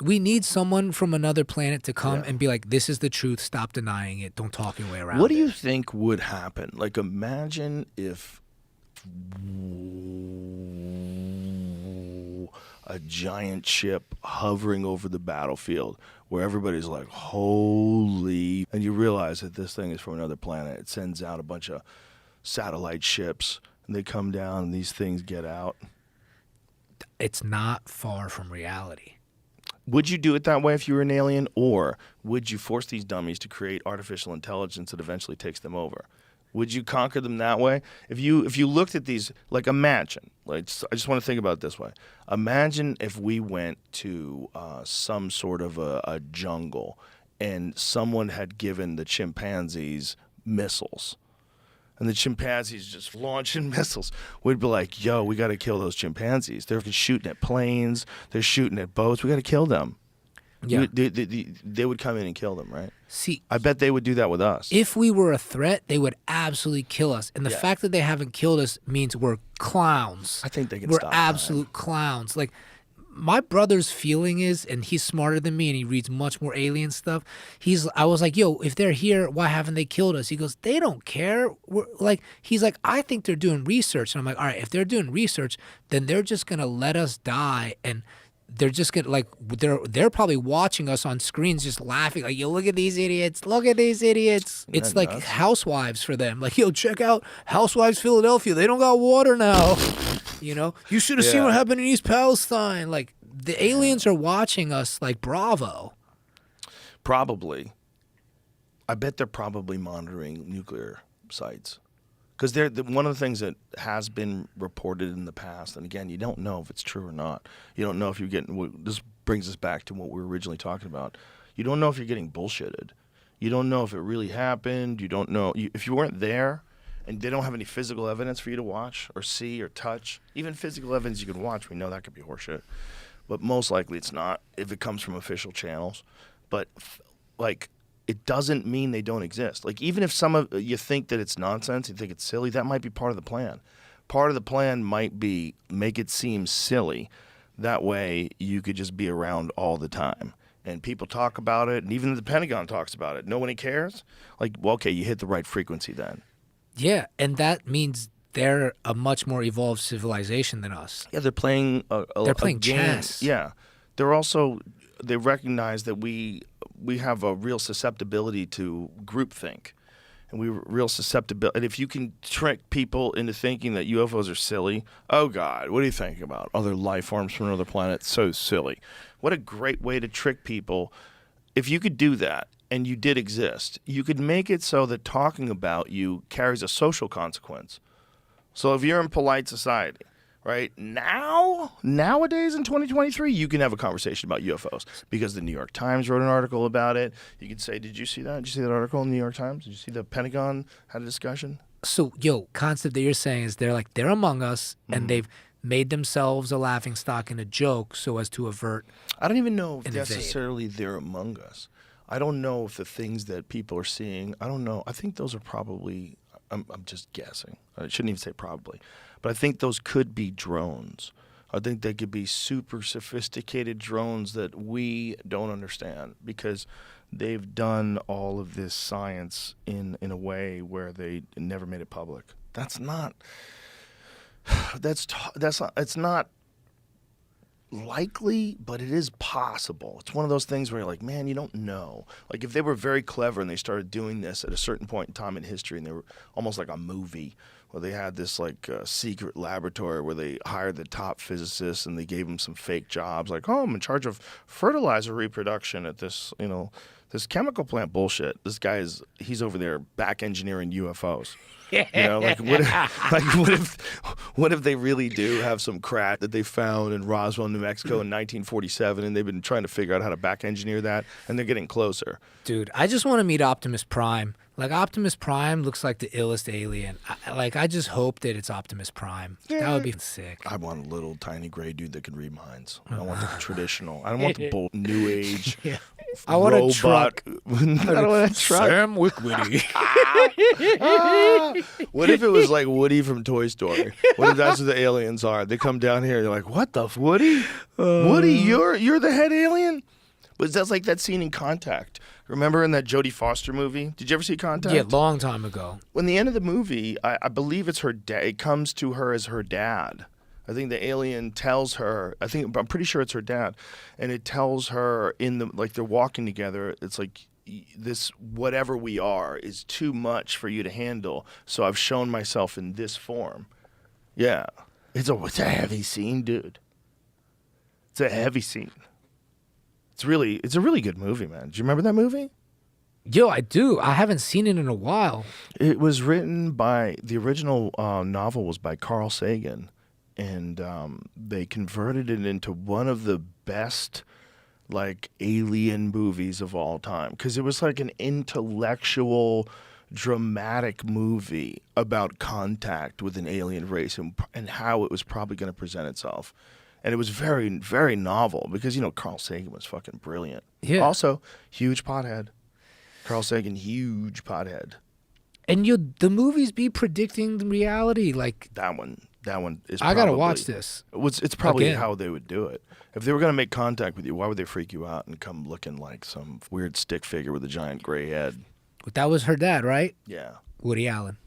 We need someone from another planet to come and be like, this is the truth. Stop denying it. Don't talk your way around it. What do you think would happen? Like, imagine if a giant ship hovering over the battlefield where everybody's like, holy, and you realize that this thing is from another planet. It sends out a bunch of satellite ships, and they come down, and these things get out. It's not far from reality. Would you do it that way if you were an alien, or would you force these dummies to create artificial intelligence that eventually takes them over? Would you conquer them that way? If you looked at these, like, imagine, like, I just want to think about it this way. Imagine if we went to some sort of a jungle and someone had given the chimpanzees missiles. And the chimpanzees just launching missiles. We'd be like, yo, we got to kill those chimpanzees. They're shooting at planes. They're shooting at boats. We got to kill them. Yeah. They would come in and kill them, right? See, I bet they would do that with us. if we were a threat, they would absolutely kill us. And the fact that they haven't killed us means we're clowns. I think they can We're stop absolute clowns. Like, my brother's feeling is, and he's smarter than me and he reads much more alien stuff. I was like, yo, if they're here, why haven't they killed us? He goes, they don't care. He's like, I think they're doing research. And I'm like, all right, if they're doing research, then they're just going to let us die. And they're just going to, like, they're probably watching us on screens just laughing. Like, yo, look at these idiots. Look at these idiots. It's like nuts? Housewives for them. Like, yo, check out Housewives Philadelphia. They don't got water now. You know, you should have seen what happened in East Palestine. Like, the aliens are watching us like Bravo. Probably. I bet they're probably monitoring nuclear sites. Because one of the things that has been reported in the past, and again, you don't know if it's true or not. You don't know if you're getting, this brings us back to what we were originally talking about. You don't know if you're getting bullshitted. You don't know if it really happened. You don't know. If you weren't there, and they don't have any physical evidence for you to watch or see or touch. Even physical evidence you can watch, we know that could be horseshit. But most likely it's not if it comes from official channels. But, like, it doesn't mean they don't exist. Like, even if you think that it's nonsense, you think it's silly, that might be part of the plan. Part of the plan might be make it seem silly. That way you could just be around all the time. And people talk about it, and even the Pentagon talks about it. Nobody cares? Like, well, okay, you hit the right frequency then. Yeah, and that means they're a much more evolved civilization than us. Yeah, they're playing they're playing a game. chess. Yeah. They recognize that we have a real susceptibility to groupthink. And we real susceptibility. And if you can trick people into thinking that UFOs are silly, oh God, what are you thinking about? Other life forms from another planet? So silly. What a great way to trick people. If you could do that, and you did exist, you could make it so that talking about you carries a social consequence. So if you're in polite society, right, nowadays in 2023, you can have a conversation about UFOs because the New York Times wrote an article about it. You could say, did you see that? Did you see that article in the New York Times? Did you see the Pentagon had a discussion? So, concept that you're saying is they're among us, and they've made themselves a laughingstock and a joke so as to avert. I don't even know if necessarily they're among us. I don't know if the things that people are seeing, I don't know. I think those are probably, I'm just guessing. I shouldn't even say probably. But I think those could be drones. I think they could be super sophisticated drones that we don't understand because they've done all of this science in a way where they never made it public. It's not likely, but it is possible. It's one of those things where you're like, man, you don't know. Like, if they were very clever and they started doing this at a certain point in time in history, and they were almost like a movie where they had this secret laboratory where they hired the top physicists and they gave them some fake jobs, like, oh, I'm in charge of fertilizer reproduction at this, this chemical plant. Bullshit. This guy he's over there back engineering UFOs. What if they really do have some crack that they found in Roswell, New Mexico in 1947, and they've been trying to figure out how to back engineer that, and they're getting closer. Dude, I just want to meet Optimus Prime. Like, Optimus Prime looks like the illest alien. I just hope that it's Optimus Prime. Yeah. That would be sick. I want a little tiny gray dude that can read minds. I want the traditional. I don't want the new age I want a robot. truck. I don't want a truck. Sam Witwicky. What if it was like Woody from Toy Story? What if that's what the aliens are? They come down here, they're like, "What the Woody? Woody, you're the head alien?" But that's like that scene in Contact. Remember in that Jodie Foster movie? Did you ever see Contact? Yeah, long time ago. When the end of the movie, I believe it's her dad. It comes to her as her dad. I think the alien tells her. I'm pretty sure it's her dad, and it tells her like they're walking together. It's like, this whatever we are is too much for you to handle. So I've shown myself in this form. Yeah, it's a heavy scene, dude. It's a heavy scene. It's a really good movie, man. Do you remember that movie? Yo, I do. I haven't seen it in a while. It was written by the original novel was by Carl Sagan, and they converted it into one of the best like alien movies of all time, because it was like an intellectual, dramatic movie about contact with an alien race and how it was probably going to present itself. And it was very, very novel because, you know, Carl Sagan was fucking brilliant. Yeah. Also, huge pothead. Carl Sagan, huge pothead. And the movies be predicting the reality. Like, That one is. I gotta watch this. It's probably Again. how they would do it. If they were gonna make contact with you, why would they freak you out and come looking like some weird stick figure with a giant gray head? But that was her dad, right? Yeah. Woody Allen.